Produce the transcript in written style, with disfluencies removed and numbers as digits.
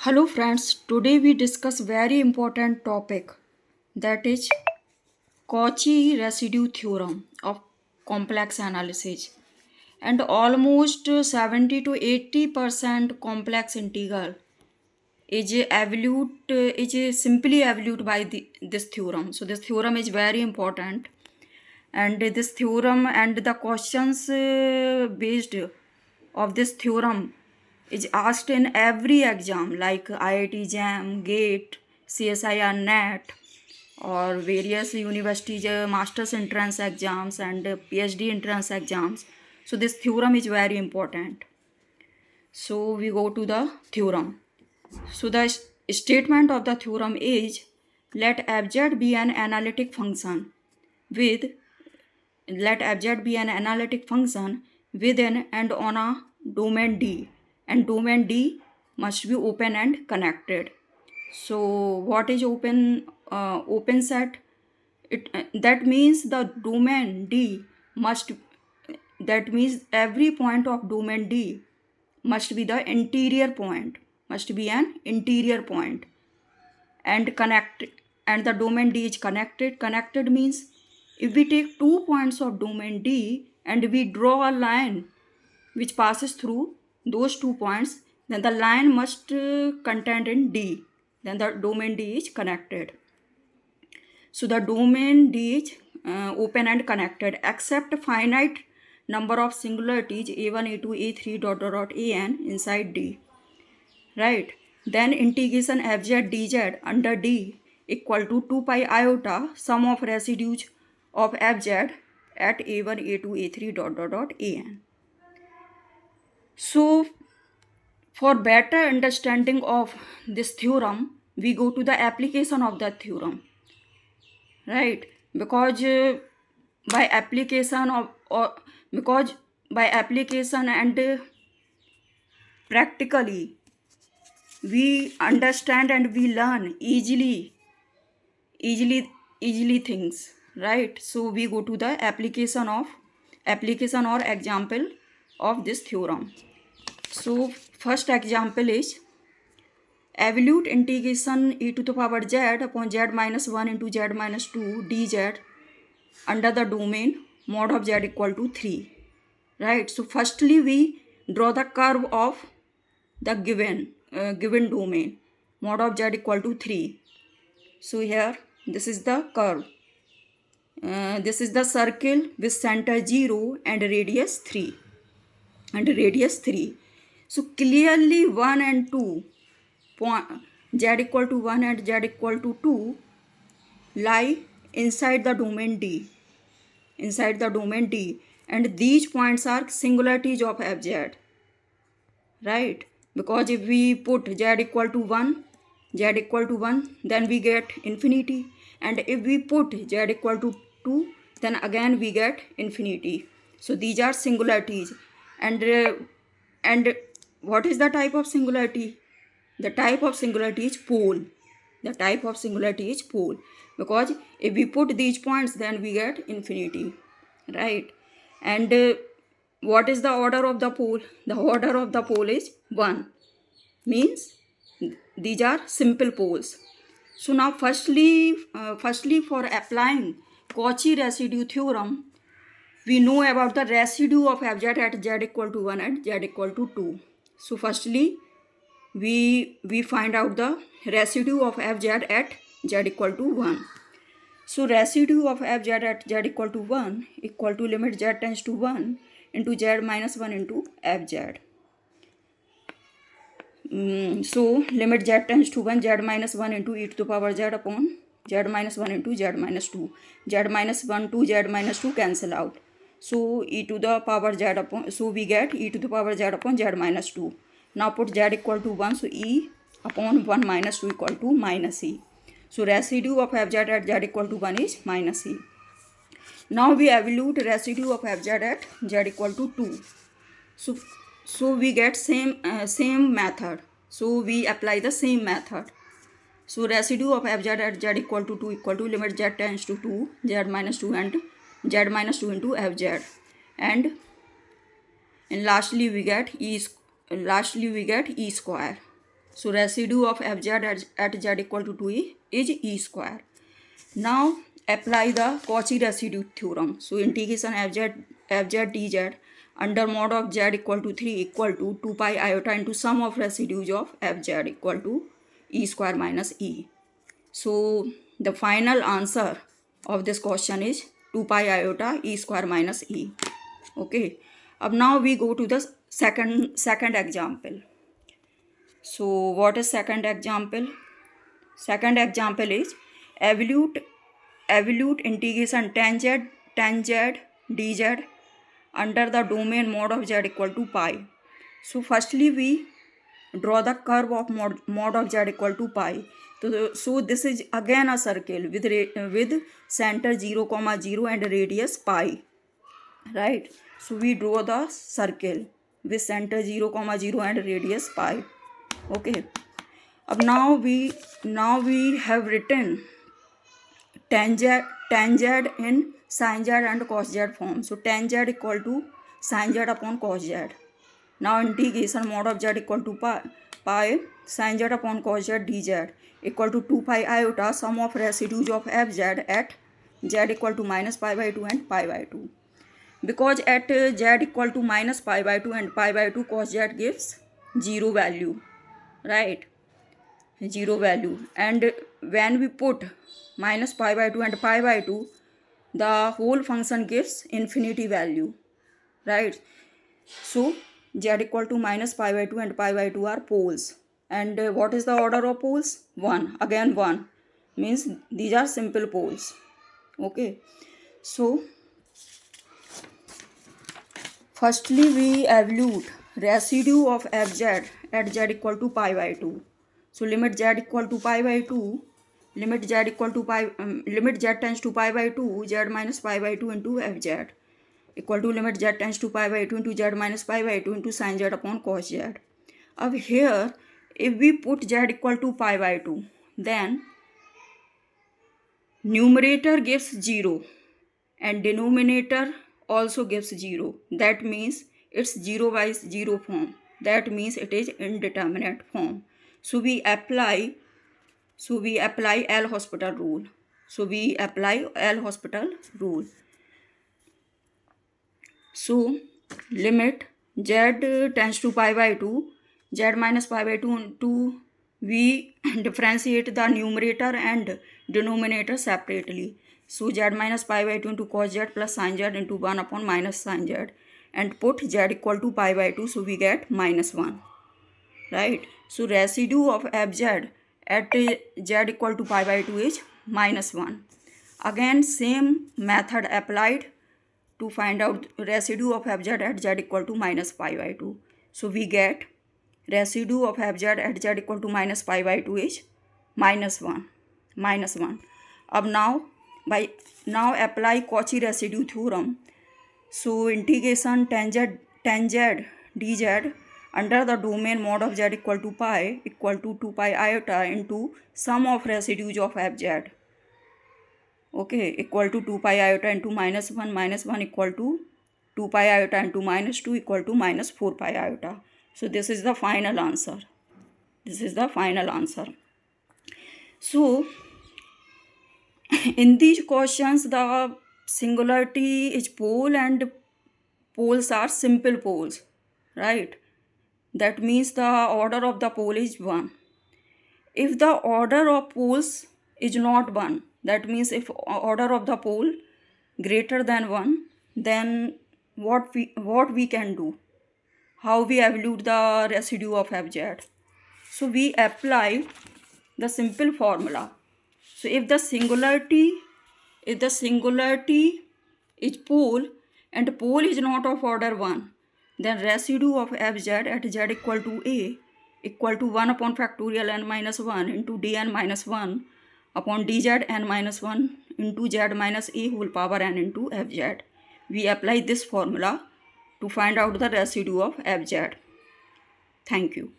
Hello friends, today we discuss very important topic, that is Cauchy residue theorem of complex analysis, and almost 70 to 80% complex integral is simply evaluated by this theorem. So this theorem is very important, and this theorem and the questions based of this theorem is asked in every exam like IIT JAM, GATE, CSIR NET, or various universities master's entrance exams and PhD entrance exams. So this theorem is very important. So we go to the theorem. So the statement of the theorem is, let fz be an analytic function with let fz be an analytic function within and on a domain D, and domain D must be open and connected. So what is open set? That means the domain D must that means every point of domain D must be the interior point, must be an interior point, and connect, and the domain D is connected means if we take 2 points of domain D and we draw a line which passes through those 2 points, then the line must contain in D, then the domain D is connected. So the domain D is open and connected except finite number of singularities a1, a2, a3 an inside D, right? Then integration fz dz under D equal to 2 pi iota sum of residues of fz at a1, a2, a3 an. So for better understanding of this theorem, we go to the application of the theorem, right? Because by application and practically we understand and we learn easily things, right? So we go to the application or example of this theorem. So first example is evaluate integration e to the power z upon z minus 1 into z minus 2 dz under the domain mod of z equal to 3, right? So firstly we draw the curve of the given domain mod of z equal to 3. So here this is the curve. This is the circle with center 0 and radius 3. So clearly 1 and 2 point z equal to 1 and z equal to 2 lie inside the domain D. And these points are singularities of fz, right? Because if we put z equal to 1, then we get infinity, and if we put z equal to 2, then again we get infinity. So these are singularities. And what is the type of singularity? The type of singularity is pole. Because if we put these points, then we get infinity, right? And what is the order of the pole? The order of the pole is 1, means these are simple poles. So now firstly for applying Cauchy residue theorem, we know about the residue of fz at z equal to 1 and z equal to 2. So firstly we find out the residue of fz at z equal to 1. So residue of fz at z equal to 1 equal to limit z tends to 1 into z minus 1 into fz. So limit z tends to 1, z minus 1 into e to the power z upon z minus 1 into z minus 2. Z minus 1 to z minus 2 cancel out. So e to the power z upon, so we get e to the power z upon z minus 2. Now put z equal to 1, so e upon 1 minus 2 equal to minus e. So residue of fz at z equal to 1 is minus e. Now we evaluate residue of fz at z equal to 2. So we get same method. So we apply the same method. So residue of fz at z equal to 2 equal to limit z tends to 2, z minus 2 and z minus 2 into fz, and lastly we get e square. So residue of fz at z equal to 2 is e square. Now apply the Cauchy residue theorem. So integration fz dz under mod of z equal to 3 equal to 2 pi iota into sum of residues of fz equal to e square minus e. So the final answer of this question is 2 pi iota e square minus e. Okay. Now we go to the second example. So what is second example? Second example is evolute integration tan z dz under the domain mod of z equal to pi. So firstly we draw the curve of mod of z equal to pi. So this is again a circle with center 0, 0 and radius pi, right? So we draw the circle with center 0, 0 and radius pi. Okay. Now we have written tan z in sin z and cos z form. So tan z equal to sin z upon cos z. Now integration mod of z equal to pi sin z upon cos z dz equal to 2 pi iota sum of residues of fz at z equal to minus pi by 2 and pi by 2. Because at z equal to minus pi by 2 and pi by 2 cos z gives 0 value, right? 0 value, and when we put minus pi by 2 and pi by 2, the whole function gives infinity value, right? So z equal to minus pi by 2 and pi by 2 are poles, and what is the order of poles? 1. Again 1 means these are simple poles. Okay, so firstly we evolute residue of fz at z equal to pi by 2. So limit z equal to pi by 2, limit z equal to pi, limit z tends to pi by 2, z minus pi by 2 into fz equal to limit z tends to pi by 2 into z minus pi by 2 into sin z upon cos z. अब here if we put z equal to pi by 2, then numerator gives 0 and denominator also gives 0. That means it's 0 by 0 form. That means it is indeterminate form. So we apply L'Hospital rule. So we apply L'Hospital rule. So limit z tends to pi by 2, z minus pi by 2 into, we differentiate the numerator and denominator separately. So z minus pi by 2 into cos z plus sin z into 1 upon minus sin z, and put z equal to pi by 2, so we get minus 1, right? So residue of fz at z equal to pi by 2 is minus 1. Again same method applied to find out residue of fz at z equal to minus pi by 2. So we get residue of fz at z equal to minus pi by 2 is minus 1. Now apply Cauchy residue theorem. So integration tan z dz under the domain mod of z equal to pi equal to 2 pi iota into sum of residues of fz. Okay, equal to 2 pi iota into minus 1 equal to 2 pi iota into minus 2 equal to minus 4 pi iota. So this is the final answer. So in these questions the singularity is pole and poles are simple poles, right? That means the order of the pole is 1. If the order of poles is not 1, that means if order of the pole greater than 1, then what we can do? How we evolute the residue of fz? So we apply the simple formula. So if the singularity is pole and pole is not of order 1, then residue of fz at z equal to a equal to 1 upon factorial n minus 1 into dn minus 1 upon dz n minus 1 into z minus a whole power n into fz. We apply this formula to find out the residue of fz. Thank you.